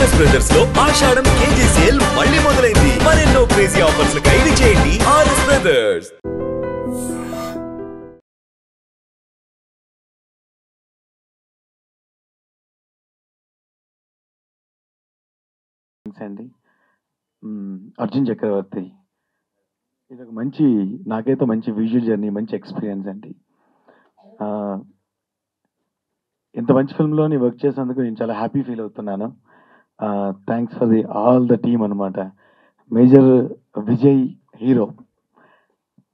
RS brothers లో ఆషాఢం KG sale మళ్ళీ మొదలైంది. మరెన్నో క్రేజీ ఆఫర్స్ ఖైదీ చేయండి ఆర్ఎస్ బ్రదర్స్. అండి అర్జున్ చక్రవర్తి, ఇది ఒక మంచి, నాకైతే మంచి విజువల్ జర్నీ, మంచి ఎక్స్పీరియన్స్ అండి. ఇంత మంచి ఫిల్మ్లోని వర్క్ చేసినందుకు నేను చాలా హ్యాపీ ఫీల్ అవుతున్నాను. Thanks for all the team అనమాట. మేజర్ విజయ్ హీరో,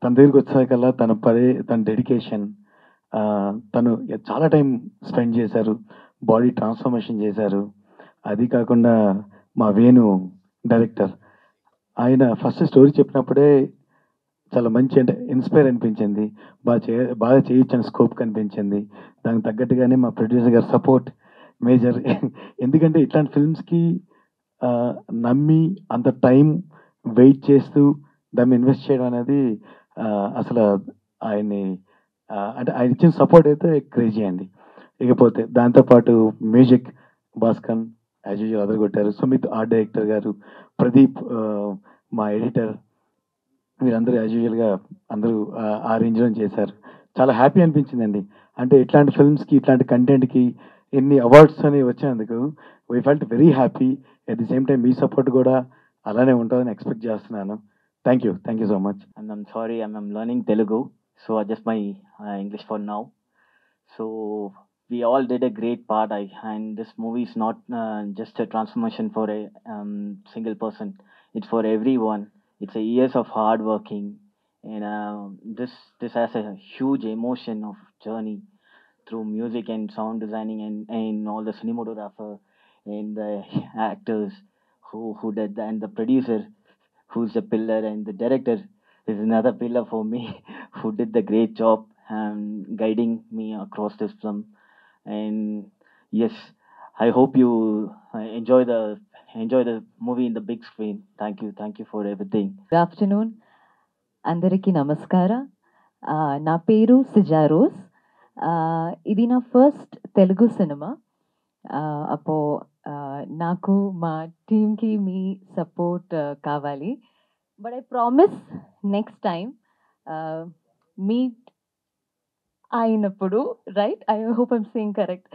తన దగ్గరికి వచ్చాకల్లా తన డెడికేషన్, తను చాలా టైం స్పెండ్ చేశారు, బాడీ ట్రాన్స్ఫర్మేషన్ చేశారు. అది కాకుండా మా వేణు డైరెక్టర్, ఆయన ఫస్ట్ స్టోరీ చెప్పినప్పుడే చాలా మంచి, అంటే ఇన్స్పైర్ అనిపించింది, బాగా చేయొచ్చని స్కోప్ కనిపించింది. దానికి తగ్గట్టుగానే మా ప్రొడ్యూసర్ గారు సపోర్ట్ మేజర్. ఎందుకంటే ఇట్లాంటి ఫిల్మ్స్కి నమ్మి అంత టైం వెయిట్ చేస్తూ దాన్ని ఇన్వెస్ట్ చేయడం అనేది అసలు ఆయన్ని, అంటే ఆయన ఇచ్చిన సపోర్ట్ అయితే క్రేజీ అండి. ఇకపోతే దాంతోపాటు మ్యూజిక్ భాస్కర్ యాజ్ యూజువల్ అదరగొట్టారు. సుమిత్ ఆర్ట్ డైరెక్టర్ గారు, ప్రదీప్ మా ఎడిటర్, వీరందరూ యాజ్ యూజువల్గా అందరూ ఆ రేంజ్లో చేశారు. చాలా హ్యాపీ అనిపించిందండి. అంటే ఇట్లాంటి ఫిల్మ్స్కి, ఇట్లాంటి కంటెంట్కి ఎన్ని అవార్డ్స్ అనేవి వచ్చినందుకు we felt very happy. At the same time me support కూడా అలానే ఉంటుందని ఎక్స్పెక్ట్ చేస్తున్నాను. Thank you so much. And I'm sorry, I'm learning Telugu, so adjust my English for now. So we all did a great part, and this movie is not just a transformation for a single person. It's for everyone. It's a years of hard working, and this has a huge emotion of journey through music and sound designing, and all the cinematographer and the actors who did that, and the producer who's a pillar, and the director is another pillar for me who did the great job guiding me across this film. And yes, I hope you enjoy the movie in the big screen. Thank you for everything. Good afternoon. అందరికీ నమస్కార. నా పేరు సిజారోస్. ఇది నా first Telugu cinema. అపో నాకు మా టీమ్కి మీ సపోర్ట్ కావాలి. But I promise next time meet అయినప్పుడు, right, I hope I'm saying correct,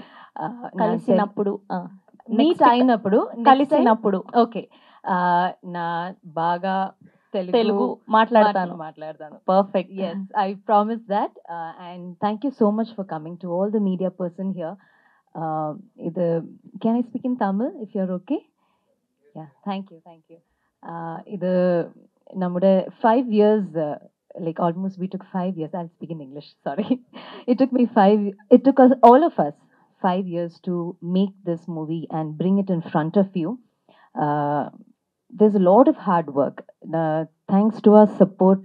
కలిసినప్పుడు మీట్ అయినప్పుడు, కలిసినప్పుడు ఓకే, నా బాగా తెలుగు మాట్లాడతాను. Perfect. Yes, I promise that. And thank you so much for coming, to all the media person here. Can I speak in Tamil if you're okay? Yeah, thank you. இது நம்முடைய 5 years, like almost we took 5 years. I'll speak in English, sorry. It took us, all of us, 5 years to make this movie and bring it in front of you. There's a lot of hard work. Thanks to our support,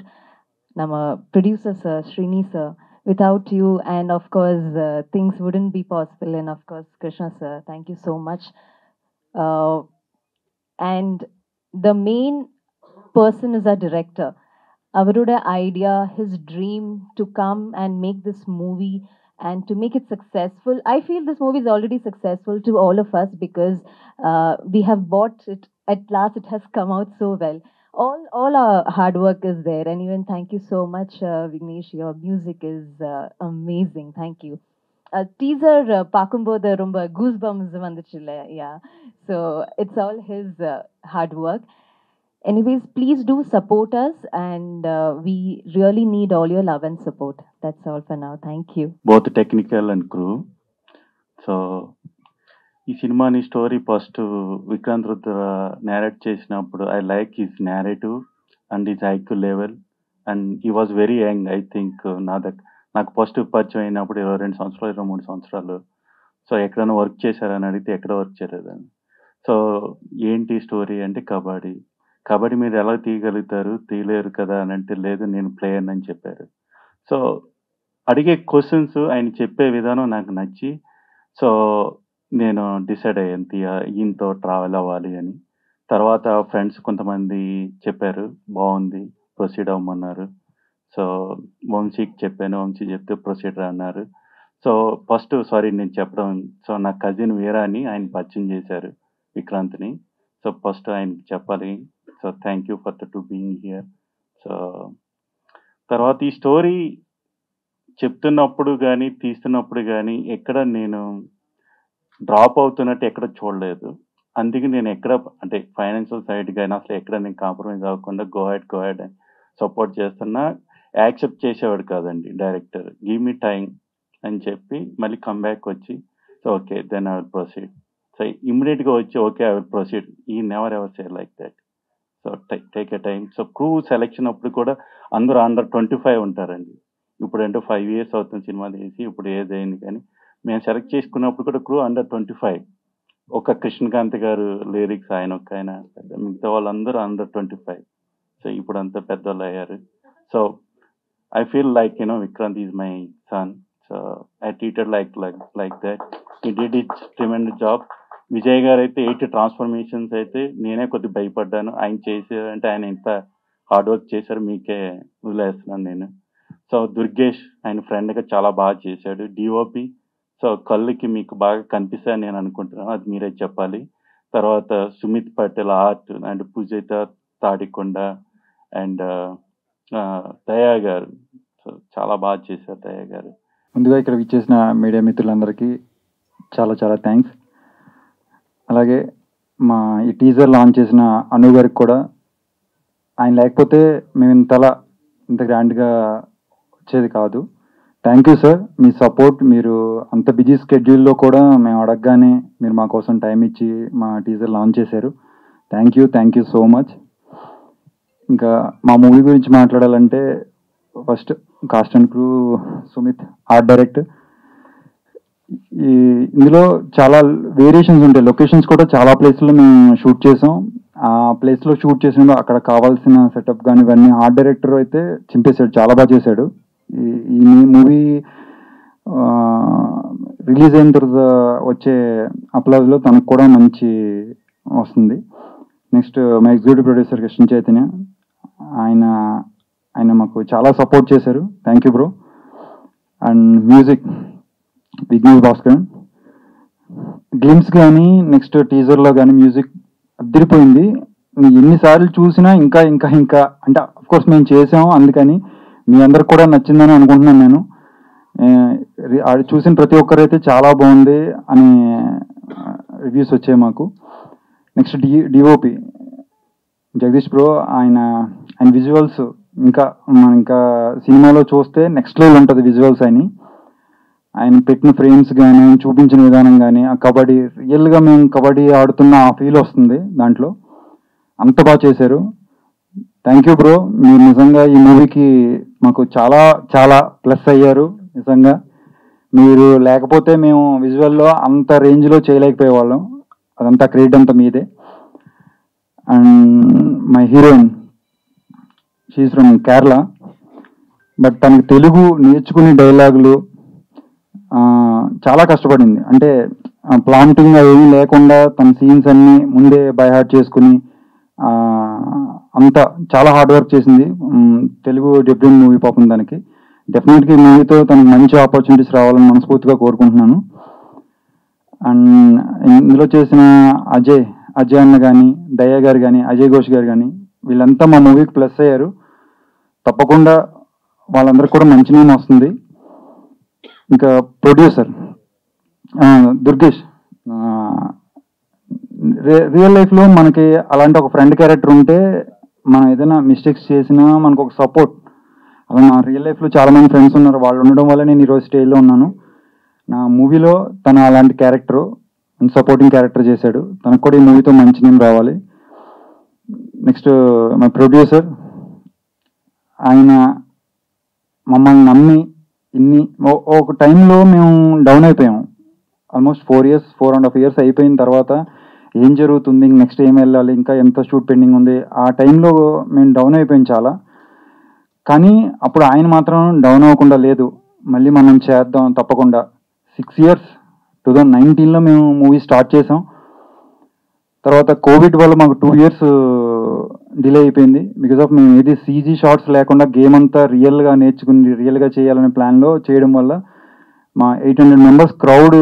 nama producer sir, Srini sir. Without you, and of course, things wouldn't be possible. And of course, Krishna sir, thank you so much. And the main person is our director. Avaruda idea, his dream to come and make this movie and to make it successful. I feel this movie is already successful to all of us because we have bought it. At last, it has come out so well. All our hard work is there. And even thank you so much, Vignesh. Your music is amazing. Thank you. Teaser Pakumbodha Rumba goosebumps vanduchilla. Yeah. So it's all his hard work. Anyways, please do support us, and we really need all your love and support. That's all for now. Thank you. Both technical and crew. So ఈ సినిమాని story first Vikrant Rudra narrate చేసినప్పుడు I like his narrative and his IQ level, and he was very young. I think నాకు first పరిచయం అయినప్పుడు 22 సంవత్సరాలు 23 సంవత్సరాలు. So ఎక్కడైనా work చేశారని అడిగితే ఎక్కడ వర్క్ చేయలేదని. సో ఏంటి స్టోరీ అంటే కబడ్డీ మీరు ఎలా తీయగలుగుతారు, తీయలేరు కదా అని అంటే, లేదు నేను ప్లేయర్ అని చెప్పారు. సో అడిగే క్వశ్చన్స్, ఆయన చెప్పే విధానం నాకు నచ్చి, సో నేను డిసైడ్ అయ్యాను ఈయనతో ట్రావెల్ అవ్వాలి అని. తర్వాత ఫ్రెండ్స్ కొంతమంది చెప్పారు, బాగుంది ప్రొసీడ్ అవ్వమన్నారు. సో వంశీకి చెప్పాను, వంశీ చెప్తే ప్రొసీడర్ అన్నారు. సో ఫస్ట్ సారీ నేను చెప్పడం, సో నా కజిన్ వీరా అని ఆయన పరిచయం చేశారు. విక్రాంత్ని. సో ఫస్ట్ ఆయనకి చెప్పాలి. So thank you for to being here. So తర్వాత ఈ స్టోరీ చెప్తున్నప్పుడు కానీ తీస్తున్నప్పుడు కానీ ఎక్కడ నేను డ్రాప్ అవుతున్నట్టు ఎక్కడ చూడలేదు. అందుకే నేను ఎక్కడ అంటే ఫైనాన్షియల్ సైడ్ కానీ అసలు ఎక్కడ నేను కాంప్రమైజ్ అవ్వకుండా గో హెడ్ అని సపోర్ట్ చేస్తున్నా. యాక్సెప్ట్ చేసేవాడు కాదండి డైరెక్టర్. గివ్ మీ టైం అని చెప్పి మళ్ళీ కమ్బ్యాక్ వచ్చి so okay then I will proceed. So ఇమ్మీడియట్గా వచ్చి ఓకే ఐ విల్ ప్రొసీడ్. ఈ never ever say like that. So take a time. So crew selection అప్పుడు కూడా అందరూ అండర్ 25 ఉంటారండి. ఇప్పుడు అంటే 5 years అవుతుంది సినిమా తీసి, ఇప్పుడు ఏజ్ అయింది. కానీ మేము సెలెక్ట్ చేసుకున్నప్పుడు కూడా క్రూ అండర్ 25. ఒక కృష్ణకాంత్ గారు లిరిక్స్ ఆయన ఒక్క ఆయన, మిగతా వాళ్ళందరూ అండర్ 25. సో ఇప్పుడు అంతా పెద్దవాళ్ళు అయ్యారు. So I feel like Vikrant is my son. So I treated like that. He did it's tremendous job. Vijay గారు అయితే 8 ట్రాన్స్ఫర్మేషన్స్ అయితే నేనే కొద్దిగా భయపడ్డాను. ఆయన చేశారంటే ఆయన ఎంత హార్డ్ వర్క్ చేశారు మీకే వదిలేస్తున్నాను నేను. సో దుర్గేష్ ఆయన ఫ్రెండ్గా చాలా బాగా చేశాడు. డిఓపి సో కళ్ళుకి మీకు బాగా కనిపిస్తాయని నేను అనుకుంటున్నాను, అది మీరే చెప్పాలి. తర్వాత Sumit Patel art and Poojitha Tadikonda and Daya గారు సో చాలా బాగా చేశారు దయా గారు. ముందుగా ఇక్కడ విచ్చేసిన మీడియా మిత్రులందరికీ చాలా చాలా థ్యాంక్స్. అలాగే మా ఈ టీజర్ లాంచ్ చేసిన అను గారికి కూడా, ఆయన లేకపోతే మేము ఇంత గ్రాండ్గా వచ్చేది కాదు. Thank you sir, me support. మీరు అంత బిజీ స్కెడ్యూల్లో కూడా మేము అడగగానే మీరు మా కోసం టైం ఇచ్చి మా టీజర్ లాంచ్ చేశారు. Thank you so much. ఇంకా మా మూవీ గురించి మాట్లాడాలంటే first cost and crew, Sumit art director. ఇందులో చాలా వేరియేషన్స్ ఉంటాయి. లొకేషన్స్ కూడా చాలా ప్లేస్లో మేము షూట్ చేసాం. ఆ ప్లేస్లో షూట్ చేసినప్పుడు అక్కడ కావాల్సిన సెటప్ కానీ ఇవన్నీ ఆర్ట్ డైరెక్టర్ అయితే చింపేశాడు, చాలా బాగా చేశాడు. ఈ మూవీ రిలీజ్ అయిన తర్వాత వచ్చే అప్లాజ్లో తనకు కూడా మంచి వస్తుంది. నెక్స్ట్ మా ఎగ్జిక్యూటివ్ ప్రొడ్యూసర్ కృష్ణ చైతన్య, ఆయన మాకు చాలా సపోర్ట్ చేశారు. Thank you bro. And music Vignesh Bhaskar. Glimpse కానీ నెక్స్ట్ టీజర్లో కానీ మ్యూజిక్ అదిరిపోయింది. ఎన్నిసార్లు చూసినా ఇంకా ఇంకా ఇంకా అంటే అఫ్కోర్స్ మేము చేసాము, అందుకని మీ అందరికి కూడా నచ్చిందని అనుకుంటున్నాను నేను. చూసిన ప్రతి ఒక్కరైతే చాలా బాగుంది అని రివ్యూస్ వచ్చాయి మాకు. నెక్స్ట్ డిఓపి జగదీష్ బ్రో, ఆయన విజువల్స్ ఇంకా సినిమాలో చూస్తే నెక్స్ట్ లెవెల్ ఉంటుంది విజువల్స్. ఆయన పెట్టిన ఫ్రేమ్స్ కానీ ఆయన చూపించిన విధానం కానీ ఆ కబడ్డీ రియల్గా మేము కబడ్డీ ఆడుతున్న ఆ ఫీల్ వస్తుంది దాంట్లో. అంత బాగా చేశారు. Thank you bro. మీరు నిజంగా ఈ మూవీకి మాకు చాలా చాలా ప్లస్ అయ్యారు. నిజంగా మీరు లేకపోతే మేము విజువల్లో అంత రేంజ్లో చేయలేకపోయేవాళ్ళం. అదంతా క్రెడిట్ అంతా మీదే. And my heroine, she's from Kerala, but తనకి తెలుగు నేర్చుకునే డైలాగులు చాలా కష్టపడింది. అంటే ప్లాంటింగ్ ఏమీ లేకుండా తన సీన్స్ అన్నీ ముందే బై హార్ట్ చేసుకుని అంతా చాలా హార్డ్ వర్క్ చేసింది. తెలుగు డెబ్యూట్ మూవీ పాపం దానికి. డెఫినెట్గా ఈ మూవీతో తనకు మంచి ఆపర్చునిటీస్ రావాలని మనస్ఫూర్తిగా కోరుకుంటున్నాను. అండ్ ఇందులో చేసిన అజయ్ అన్న కానీ, దయా గారు కానీ, అజయ్ ఘోష్ గారు కానీ, వీళ్ళంతా మా మూవీకి ప్లస్ అయ్యారు. తప్పకుండా వాళ్ళందరికీ కూడా మంచి నేమ్ వస్తుంది. ఇంకా ప్రొడ్యూసర్ దుర్గేష్, రియల్ లైఫ్లో మనకి అలాంటి ఒక ఫ్రెండ్ క్యారెక్టర్ ఉంటే మనం ఏదైనా మిస్టేక్స్ చేసినా మనకు ఒక సపోర్ట్. అలా నా రియల్ లైఫ్లో చాలామంది ఫ్రెండ్స్ ఉన్నారు, వాళ్ళు ఉండడం వల్ల నేను ఈరోజు స్టేజ్లో ఉన్నాను. నా మూవీలో తను అలాంటి క్యారెక్టరు సపోర్టింగ్ క్యారెక్టర్ చేశాడు. తనకు కూడా ఈ మూవీతో మంచి నేమ్ రావాలి. నెక్స్ట్ మా ప్రొడ్యూసర్, ఆయన మమ్మల్ని నమ్మి ఒక టైంలో మేము డౌన్ అయిపోయాము. ఆల్మోస్ట్ 4.5 years అయిపోయిన తర్వాత ఏం జరుగుతుంది, నెక్స్ట్ ఏం వెళ్ళాలి, ఇంకా ఎంత షూట్ పెండింగ్ ఉంది, ఆ టైంలో మేము డౌన్ అయిపోయాం చాలా. కానీ అప్పుడు ఆయన మాత్రం డౌన్ అవ్వకుండా లేదు, మళ్ళీ మనం చేద్దాం తప్పకుండా. 6 years 2019లో మేము మూవీ స్టార్ట్ చేసాం. తర్వాత కోవిడ్ వల్ల మాకు 2 years డిలే అయిపోయింది. బికాజ్ ఆఫ్ మేము ఏది సీజీ షార్ట్స్ లేకుండా గేమ్ అంతా రియల్గా నేర్చుకుని రియల్గా చేయాలనే ప్లాన్లో చేయడం వల్ల మా 800 members క్రౌడ్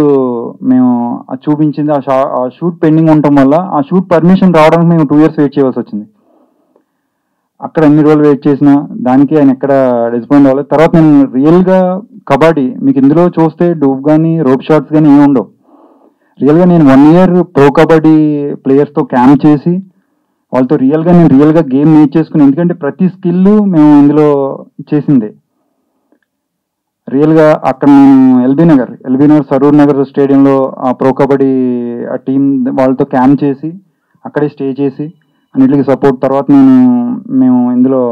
మేము అది చూపించింది ఆ షూట్ పెండింగ్ ఉండటం వల్ల ఆ షూట్ పర్మిషన్ రావడానికి మేము 2 years వెయిట్ చేయవలసి వచ్చింది. అక్కడ ఎన్ని రోజులు వెయిట్ చేసినా దానికి ఆయన ఎక్కడ డిసప్పాయింట్ అవ్వలేదు. తర్వాత నేను రియల్గా కబడ్డీ మీకు ఇందులో చూస్తే డూప్ కానీ రోప్ షాట్స్ కానీ ఏమి ఉండవు. రియల్గా నేను 1 year ప్రో కబడ్డీ ప్లేయర్స్తో క్యాంప్ చేసి వాళ్ళతో నేను రియల్గా గేమ్ నేర్చేసుకుని, ఎందుకంటే ప్రతి స్కిల్ మేము ఇందులో చేసిందే. రియల్గా అక్కడ నేను ఎల్బీ నగర్ సరూర్ నగర్ స్టేడియంలో ఆ ప్రో కబడ్డీ ఆ టీం వాళ్ళతో క్యాంప్ చేసి అక్కడే స్టే చేసి అన్నిటికీ సపోర్ట్. తర్వాత మేము ఇందులో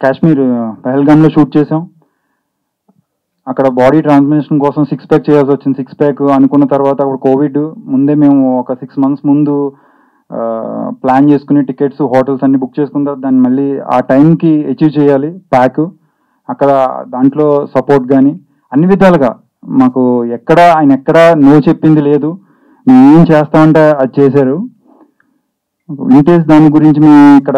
కాశ్మీర్ పహల్గామ్లో షూట్ చేసాం. అక్కడ బాడీ ట్రాన్స్మిషన్ కోసం 6 pack చేయాల్సి వచ్చింది. 6 pack అనుకున్న తర్వాత అప్పుడు కోవిడ్ ముందే మేము ఒక 6 months ముందు ప్లాన్ చేసుకుని టికెట్స్ హోటల్స్ అన్ని బుక్ చేసుకున్న తర్వాత దాన్ని మళ్ళీ ఆ టైంకి అచీవ్ చేయాలి ప్యాక్. అక్కడ దాంట్లో సపోర్ట్ కానీ అన్ని విధాలుగా మాకు ఆయన ఎక్కడ నో చెప్పింది లేదు. మేము ఏం చేస్తామంటే అది చేశారు. వింటేజ్ దాని గురించి మేము ఇక్కడ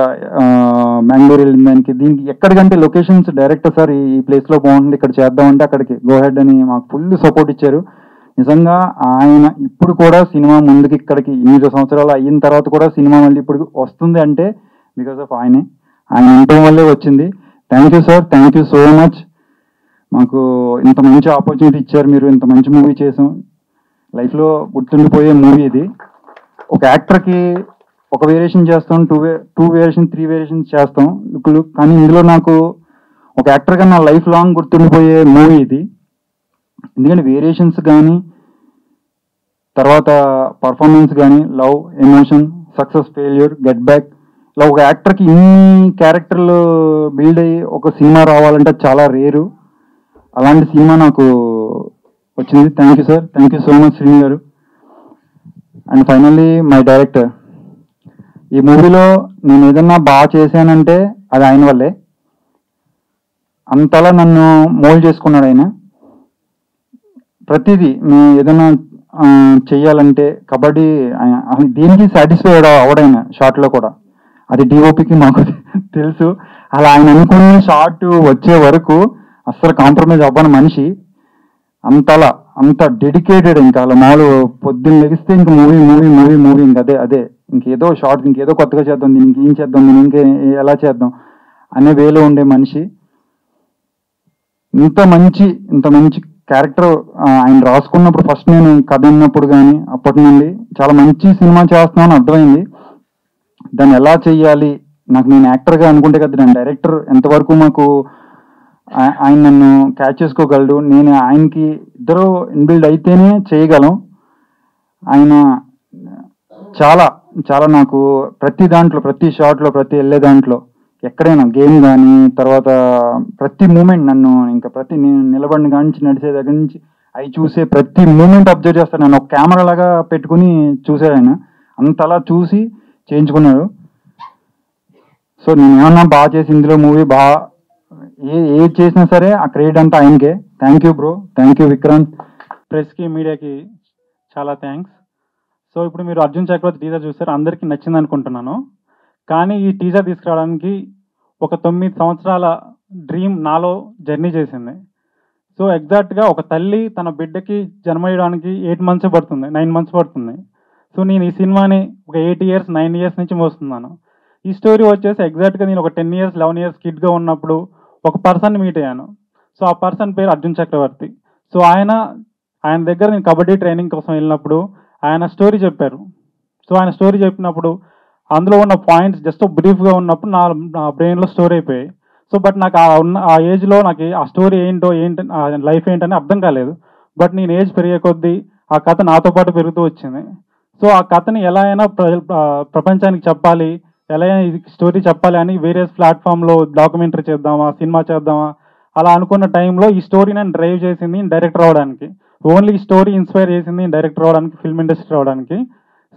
బెంగళూరు వెళ్ళిన దీనికి ఎక్కడికంటే లొకేషన్స్ డైరెక్టర్ సార్ ఈ ప్లేస్లో బాగుంటుంది ఇక్కడ చేద్దామంటే అక్కడికి గో హెడ్ అని మాకు ఫుల్ సపోర్ట్ ఇచ్చారు. నిజంగా ఆయన ఇప్పుడు కూడా సినిమా ముందుకి ఇక్కడికి 8 సంవత్సరాలు అయిన తర్వాత కూడా సినిమా మళ్ళీ ఇప్పుడు వస్తుంది అంటే బికాస్ ఆఫ్ ఆయన ఉండటం వల్లే వచ్చింది. Thank you sir, thank you so much. మాకు ఇంత మంచి ఆపర్చునిటీ ఇచ్చారు, మీరు ఇంత మంచి మూవీ చేసాం. లైఫ్లో గుర్తుండిపోయే మూవీ ఇది. ఒక యాక్టర్కి ఒక వేరియేషన్ చేస్తాం, 2 వేరియేషన్ 3 వేరియేషన్స్ చేస్తాం లుక్లు, కానీ ఇందులో నాకు ఒక యాక్టర్గా నా లైఫ్ లాంగ్ గుర్తుండిపోయే మూవీ ఇది. ఎందుకంటే వేరియేషన్స్ కానీ తర్వాత పర్ఫార్మెన్స్ కానీ love, emotion, success, failure, get back, ఇలా ఒక యాక్టర్కి ఇన్ని క్యారెక్టర్లు బిల్డ్ అయ్యి ఒక సినిమా రావాలంటే చాలా రేరు. అలాంటి సినిమా నాకు వచ్చింది. Thank you sir, thank you so much Srini garu. And finally my director. ఈ మూవీలో నేను ఏదన్నా బాగా చేశానంటే అది ఆయన వల్లే. అంతలా నన్ను మోల్డ్ చేసుకున్నాడు ఆయన. ప్రతిదీ మేము ఏదైనా చెయ్యాలంటే కబడ్డీ దీనికి సాటిస్ఫై అవడైనా షార్ట్లో కూడా, అది డిఓపికి మాకు తెలుసు. అలా ఆయన అనుకునే షార్ట్ వచ్చే వరకు అస్సలు కాంప్రమైజ్ అవ్వని మనిషి. అంత డెడికేటెడ్. ఇంకా అలా మామూలు పొద్దున్న లెగిస్తే ఇంక మూవీ ఇంక అదే ఇంకేదో షార్ట్, ఇంకేదో కొత్తగా చేద్దాం, దీనికి ఏం చేద్దాం, దీనికి ఎలా చేద్దాం అనే వేలో ఉండే మనిషి. ఇంత మంచి క్యారెక్టర్ ఆయన రాసుకున్నప్పుడు ఫస్ట్ నేను కథ విన్నప్పుడు కానీ అప్పటి నుండి చాలా మంచి సినిమా చేస్తున్నాను అర్థమైంది. దాన్ని ఎలా చెయ్యాలి, నేను యాక్టర్గా అనుకుంటే కదా నేను డైరెక్టర్ ఎంతవరకు మాకు ఆయన నన్ను క్యాచ్ చేసుకోగలడు, నేను ఆయనకి ఇద్దరు ఇన్బిల్డ్ అయితేనే చేయగలం. ఆయన చాలా నాకు ప్రతి దాంట్లో, ప్రతి షాట్లో, ప్రతి వెళ్ళే దాంట్లో, ఎక్కడైనా గేమ్ కానీ తర్వాత ప్రతి మూమెంట్ నన్ను నేను నిలబడిన కాడి నుంచి నడిచే దగ్గర నుంచి అవి చూసే ప్రతి మూమెంట్ అబ్జర్వ్ చేస్తాను. నన్ను ఒక కెమెరా లాగా పెట్టుకుని చూసాడు ఆయన. అంతలా చూసి చేయించుకున్నాడు. సో నేను ఏమన్నా బాగా చేసి ఇందులో మూవీ ఏది చేసినా సరే ఆ క్రెడిట్ అంతా ఆయనకే. Thank you bro, thank you Vikrant. ప్రెస్కి, మీడియాకి చాలా థ్యాంక్స్. సో ఇప్పుడు మీరు అర్జున్ చక్రవర్తి టీజర్ చూసారు, అందరికీ నచ్చింది అనుకుంటున్నాను. కానీ ఈ టీజర్ తీసుకురావడానికి ఒక 9 సంవత్సరాల డ్రీమ్ నాలో జర్నీ చేసింది. సో ఎగ్జాక్ట్గా ఒక తల్లి తన బిడ్డకి జన్మయడానికి 8 months పడుతుంది, 9 months పడుతుంది. సో నేను ఈ సినిమాని ఒక 8 years 9 years నుంచి మోస్తున్నాను. ఈ స్టోరీ వచ్చేసి ఎగ్జాక్ట్గా నేను ఒక 10 years 11 years కిడ్గా ఉన్నప్పుడు ఒక పర్సన్ మీట్ అయ్యాను. సో ఆ పర్సన్ పేరు అర్జున్ చక్రవర్తి. సో ఆయన దగ్గర నేను కబడ్డీ ట్రైనింగ్ కోసం వెళ్ళినప్పుడు ఆయన స్టోరీ చెప్పారు. సో ఆయన స్టోరీ చెప్పినప్పుడు అందులో ఉన్న పాయింట్స్ జస్ట్ బ్రీఫ్గా ఉన్నప్పుడు నా బ్రెయిన్లో స్టోర్ అయిపోయాయి. సో బట్ నాకు ఆ ఏజ్లో నాకు ఆ స్టోరీ ఏంటి లైఫ్ ఏంటని అర్థం కాలేదు. బట్ నేను ఏజ్ పెరిగే కొద్దీ ఆ కథ నాతో పాటు పెరుగుతూ వచ్చింది. సో ఆ కథని ఎలా అయినా ప్రపంచానికి చెప్పాలి, ఎలా అయినా ఇది స్టోరీ చెప్పాలి అని వేరియస్ ప్లాట్ఫామ్లో డాక్యుమెంటరీ చేద్దామా, సినిమా చేద్దామా అలా అనుకున్న టైంలో ఈ స్టోరీ నేను డ్రైవ్ చేసింది డైరెక్టర్ అవ్వడానికి. ఓన్లీ ఈ స్టోరీ ఇన్స్పైర్ చేసింది డైరెక్టర్ అవ్వడానికి, ఫిల్మ్ ఇండస్ట్రీ రావడానికి.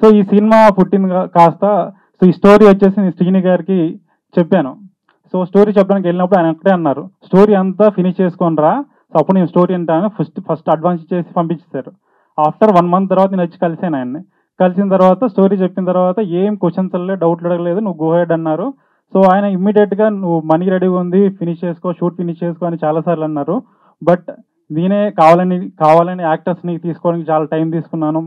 సో ఈ సినిమా పుట్టింది కాస్త సో ఈ స్టోరీ వచ్చేసి నేను శ్రీని గారికి చెప్పాను. సో స్టోరీ చెప్పడానికి వెళ్ళినప్పుడు ఆయన అక్కడే అన్నారు, స్టోరీ అంతా ఫినిష్ చేసుకొని రా. సో అప్పుడు నేను స్టోరీ అంటాను ఫస్ట్ అడ్వాన్స్ చేసి పంపించేశారు. ఆఫ్టర్ 1 month తర్వాత నేను వచ్చి కలిసాను ఆయన్ని. కలిసిన తర్వాత స్టోరీ చెప్పిన తర్వాత ఏం క్వశ్చన్స్ అడగలేదు, డౌట్లు అడగలేదు, నువ్వు గో హెడ్ అన్నారు. సో ఆయన ఇమ్మీడియట్గా నువ్వు మనీ రెడీగా ఉంది, ఫినిష్ చేసుకో, షూట్ ఫినిష్ చేసుకో అని చాలాసార్లు అన్నారు. బట్ నేనే కావాలని యాక్టర్స్ని తీసుకోవడానికి చాలా టైం తీసుకున్నాను.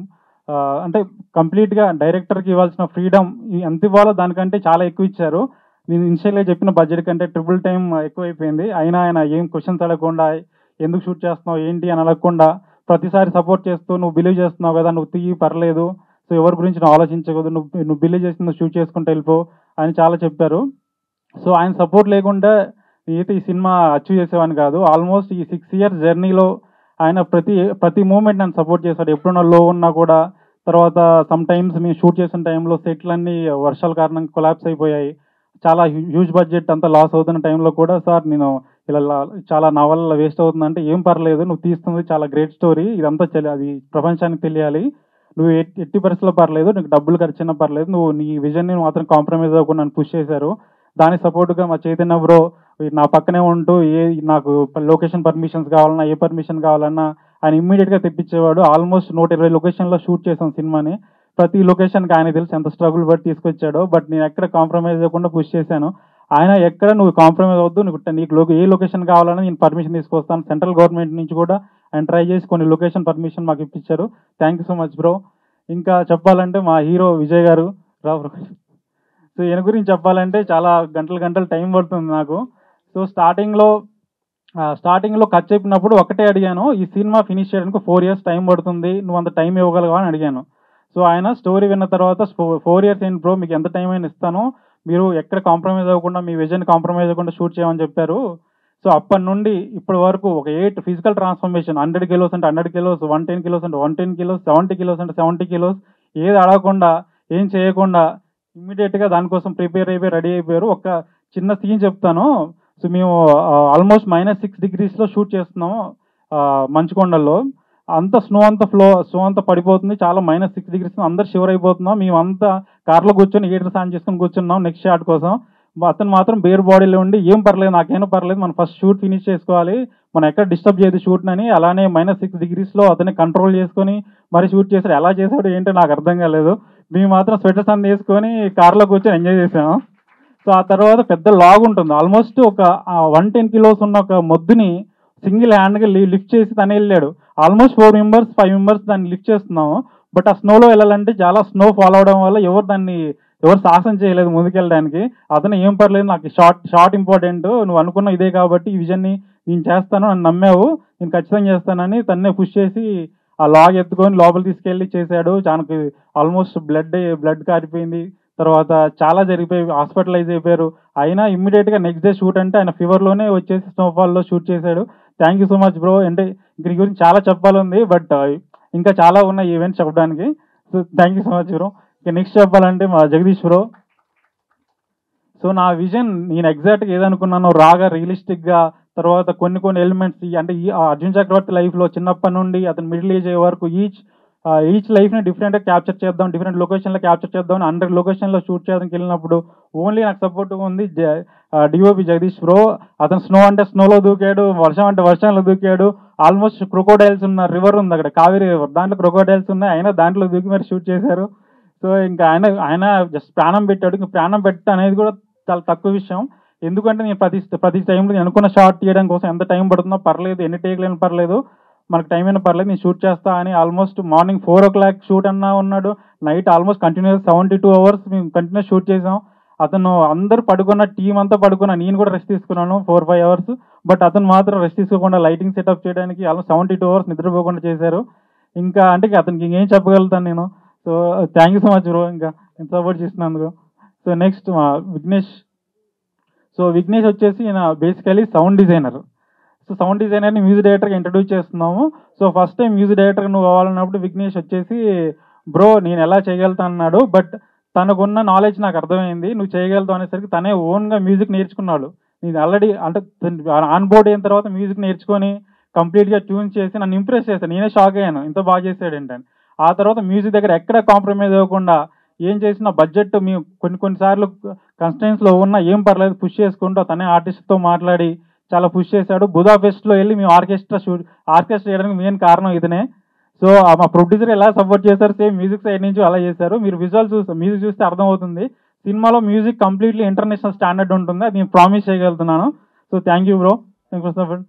అంటే కంప్లీట్గా డైరెక్టర్కి ఇవ్వాల్సిన ఫ్రీడమ్ ఎంత ఇవ్వాలో దానికంటే చాలా ఎక్కువ ఇచ్చారు. నేను ఇనిషియల్గా చెప్పిన బడ్జెట్ కంటే ట్రిపుల్ టైం ఎక్కువైపోయింది. అయినా ఆయన ఏం క్వశ్చన్స్ అడగకుండా ఎందుకు షూట్ చేస్తున్నావు ఏంటి అని అడగకుండా ప్రతిసారి సపోర్ట్ చేస్తూ నువ్వు బిలీవ్ చేస్తున్నావు కదా, నువ్వు తీయి పర్లేదు, సో ఎవరి గురించి నువ్వు ఆలోచించకూడదు, నువ్వు బిలీవ్ చేసి నువ్వు షూట్ చేసుకుంటూ వెళ్ళిపో అని చాలా చెప్పారు. సో ఆయన సపోర్ట్ లేకుండా నేనైతే ఈ సినిమా అచీవ్ చేసేవాడిని కాదు. ఆల్మోస్ట్ ఈ 6 years జర్నీలో ఆయన ప్రతి మూమెంట్ నన్ను సపోర్ట్ చేశాడు. ఎప్పుడన్నా లో ఉన్నా కూడా. తర్వాత సమ్ టైమ్స్ మేము షూట్ చేసిన టైంలో సెట్లన్నీ వర్షాల కారణంగా కొలాప్స్ అయిపోయాయి. చాలా హ్యూజ్ బడ్జెట్ అంతా లాస్ అవుతున్న టైంలో కూడా, సార్ నేను ఇలా చాలా నా వల్ల వేస్ట్ అవుతుందంటే, ఏం పర్లేదు, నువ్వు తీస్తుంది చాలా గ్రేట్ స్టోరీ, ఇదంతా అది ప్రపంచానికి తెలియాలి, నువ్వు ఎట్టి పరిస్థితుల్లో పర్లేదు, నీకు డబ్బులు ఖర్చున్నా పర్లేదు, నువ్వు నీ విజన్ని మాత్రం కాంప్రమైజ్ అవ్వకుండా నన్ను పుష్ చేశారు. దానికి సపోర్ట్గా మా చైతన్య బ్రో నా పక్కనే ఉంటూ నాకు లొకేషన్ పర్మిషన్స్ కావాలన్నా ఏ పర్మిషన్ కావాలన్నా ఆయన ఇమ్మీడియట్గా తెప్పించేవాడు. ఆల్మోస్ట్ 120 లొకేషన్లో షూట్ చేసాం సినిమాని. ప్రతి లొకేషన్కి ఆయన తెలుసు ఎంత స్ట్రగుల్ బట్టి తీసుకొచ్చాడో. బట్ నేను ఎక్కడ కాంప్రమైజ్ అవ్వకుండా పుష్ చేశాను. ఆయన ఎక్కడ నువ్వు కాంప్రమైజ్ అవ్వద్దు, నీకు ఏ లొకేషన్ కావాలన్నా నేను పర్మిషన్ తీసుకొస్తాను. సెంట్రల్ గవర్నమెంట్ నుంచి కూడా ఆయన ట్రై చేసి కొన్ని లొకేషన్ పర్మిషన్ మాకు ఇప్పించారు. Thank you so much bro. ఇంకా చెప్పాలంటే మా హీరో విజయ్ గారు సో ఈయన గురించి చెప్పాలంటే చాలా గంటలు టైం పడుతుంది నాకు. సో స్టార్టింగ్లో కట్ చెప్పినప్పుడు ఒకటే అడిగాను, ఈ సినిమా ఫినిష్ చేయడానికి 4 years టైం పడుతుంది, నువ్వు అంత టైం ఇవ్వగలవా అని అడిగాను. సో ఆయన స్టోరీ విన్న తర్వాత 4 years ఏంటి బ్రో, మీకు ఎంత టైం అయినా ఇస్తాను, మీరు ఎక్కడ కాంప్రమైజ్ అవ్వకుండా మీ విజన్ కాంప్రమైజ్ అవ్వకుండా షూట్ చేయమని చెప్పారు. సో అప్పటి నుండి ఇప్పటి వరకు ఒక 8 ఫిజికల్ ట్రాన్స్ఫర్మేషన్, 100 kilos అంటే 100 kilos, 110 kilos అంటే 110 kilos, 70 kilos అంటే 70 kilos, ఏది అడగకుండా ఏం చేయకుండా ఇమ్మీడియట్గా దానికోసం ప్రిపేర్ అయిపోయి రెడీ అయిపోయారు. ఒక చిన్న సీన్ చెప్తాను. సో మేము ఆల్మోస్ట్ -6 degreesలో షూట్ చేస్తున్నాము మంచుకొండల్లో. అంత స్నో అంతా పడిపోతుంది, చాలా -6 degrees, అందరు షివర్ అయిపోతున్నాం. మేమంతా కార్లో కూర్చొని హీటర్ సాన్ చేసుకుని కూర్చున్నాం నెక్స్ట్ షాట్ కోసం. అతను మాత్రం బేర్ బాడీలో ఉండి ఏం పర్లేదు, నాకేమో పర్లేదు, మనం ఫస్ట్ షూట్ ఫినిష్ చేసుకోవాలి, మనం ఎక్కడ డిస్టర్బ్ చేయదు షూట్ని అని అలానే -6 degreesలో అతన్ని కంట్రోల్ చేసుకొని మరి షూట్ చేశాడు. ఎలా చేశాడు ఏంటో నాకు అర్థం కాలేదు. మేము మాత్రం స్వెటర్స్ అన్ని వేసుకొని కార్లో కూర్చొని ఎంజాయ్ చేసాము. సో ఆ తర్వాత పెద్ద లాగ్ ఉంటుంది, ఆల్మోస్ట్ ఒక 110 kilos ఉన్న ఒక మొద్దుని సింగిల్ హ్యాండ్గా లిఫ్ట్ చేసి తనే వెళ్ళాడు. ఆల్మోస్ట్ 4 members 5 members దాన్ని లిఫ్ట్ చేస్తున్నాము. బట్ ఆ స్నోలో వెళ్ళాలంటే చాలా స్నో ఫాలో అవడం వల్ల ఎవరు సాహసం చేయలేదు ముందుకెళ్ళడానికి. అతను ఏం పర్లేదు, నాకు షార్ట్ ఇంపార్టెంట్, నువ్వు అనుకున్న ఇదే కాబట్టి ఈ విజన్ని నేను చేస్తాను, నన్ను నమ్మావు, నేను ఖచ్చితంగా చేస్తానని తన్నే పుష్ చేసి ఆ లాగ్ ఎత్తుకొని లోపల తీసుకెళ్ళి చేశాడు. తనకి ఆల్మోస్ట్ బ్లడ్ కారిపోయింది, తర్వాత చాలా జరిగిపోయి హాస్పిటలైజ్ అయిపోయారు. అయినా ఇమ్మీడియట్గా నెక్స్ట్ డే షూట్ అంటే ఆయన ఫీవర్లోనే వచ్చేసి స్నోఫాల్లో షూట్ చేశాడు. Thank you so much bro. అంటే దీని గురించి చాలా చెప్పాలంది, బట్ ఇంకా చాలా ఉన్నాయి ఈవెంట్స్ చెప్పడానికి. So thank you so much bro. ఇక నెక్స్ట్ చెప్పాలంటే మా జగదీష్ బ్రో. సో నా విజన్ నేను ఎగ్జాక్ట్గా ఏదనుకున్నానో రాగా రియలిస్టిక్గా, తర్వాత కొన్ని ఎలిమెంట్స్ అంటే ఈ అర్జున్ చక్రవర్తి లైఫ్లో చిన్నప్పటి నుండి అతను మిడిల్ ఏజ్ అయ్యే వరకు ఈచ్ లైఫ్ని డిఫరెంట్గా క్యాప్చర్ చేద్దాం, డిఫరెంట్ లొకేషన్లో క్యాప్చర్ చేద్దాం అని 100 లొకేషన్లో షూట్ చేయడానికి వెళ్ళినప్పుడు ఓన్లీ నాకు సపోర్ట్గా ఉంది డిఓపి జగదీష్ బ్రో. అతను స్నో అంటే స్నోలో దూకాడు, వర్షం అంటే వర్షంలో దూకాడు. ఆల్మోస్ట్ క్రొకోడైల్స్ ఉన్న రివర్ ఉంది అక్కడ, కావేరీ రివర్, దాంట్లో క్రొకోడైల్స్ ఉన్నాయి, అయినా దాంట్లో దూకి మరి షూట్ చేశారు. సో ఇంకా ఆయన జస్ట్ ప్రాణం పెట్టాడు. ఇంకా ప్రాణం పెట్ట అనేది కూడా చాలా తక్కువ విషయం, ఎందుకంటే నేను ప్రతి టైంలో నేను అనుకున్న షాట్ తీయడం కోసం ఎంత టైం పడుతుందో పర్లేదు, ఎన్ని టేక్లైనా పర్లేదు, మనకు టైం అయినా పర్లేదు, నేను షూట్ చేస్తా అని ఆల్మోస్ట్ మార్నింగ్ 4 o'clock షూట్ అన్నా ఉన్నాడు, నైట్ ఆల్మోస్ట్ కంటిన్యూస్ 72 hours మేము కంటిన్యూస్ షూట్ చేసాం. అతను అందరూ పడుకున్న, టీం అంతా పడుకున్న, నేను కూడా రెస్ట్ తీసుకున్నాను 4-5 hours. బట్ అతను మాత్రం రెస్ట్ తీసుకోకుండా లైటింగ్ సెటప్ చేయడానికి ఆల్మోస్ట్ 72 hours నిద్రపోకుండా చేశారు. ఇంకా అంటే అతనికి ఇంకేం చెప్పగలుగుతాను నేను. So thank you so much bro, ఇంకా ఎంత సపోర్ట్ చేసినందుకు. సో నెక్స్ట్ మా విఘ్నేష్. సో విఘ్నేష్ వచ్చేసి ఈయన basically sound designer. So sound డిజైనర్ని మ్యూజిక్ డైరెక్టర్గా ఇంట్రడ్యూస్ చేస్తున్నాము. సో ఫస్ట్ టైం మ్యూజిక్ డైరెక్టర్గా నువ్వు అవ్వాలన్నప్పుడు విఘ్నేష్ వచ్చేసి బ్రో నేను ఎలా చేయగలుగుతా అన్నాడు. బట్ తనకున్న నాలెడ్జ్ నాకు అర్థమైంది, నువ్వు చేయగలుగుతావు అనేసరికి తనే ఓన్గా మ్యూజిక్ నేర్చుకున్నాడు. నేను ఆల్రెడీ అంటే ఆన్ బోర్డ్ అయిన తర్వాత మ్యూజిక్ నేర్చుకొని కంప్లీట్గా ట్యూన్ చేసి నన్ను ఇంప్రెస్ చేశాను. నేనే షాక్ అయ్యాను, ఇంత బాగా చేశాడు ఏంటని. ఆ తర్వాత మ్యూజిక్ దగ్గర ఎక్కడ కాంప్రమైజ్ అవ్వకుండా ఏం చేసిన బడ్జెట్ మేము కొన్నిసార్లు కన్స్టెంట్స్లో ఉన్న ఏం పర్లేదు పుష్ చేసుకుంటూ తనే ఆర్టిస్ట్తో మాట్లాడి చాలా పుష్ చేశాడు. బుదాపెస్ట్లో వెళ్ళి మేము ఆర్కెస్ట్రా చేయడానికి మెయిన్ కారణం ఇతనే. సో మా ప్రొడ్యూసర్ ఎలా సపోర్ట్ చేశారు, సేమ్ మ్యూజిక్ సైడ్ నుంచి అలా చేశారు. మీరు మ్యూజిక్ చూస్తే అర్థమవుతుంది, సినిమాలో మ్యూజిక్ కంప్లీట్లీ ఇంటర్నేషనల్ స్టాండర్డ్ ఉంటుంది, అది నేను ప్రామిస్ చేయగలుగుతున్నాను. So thank you bro. Thank you.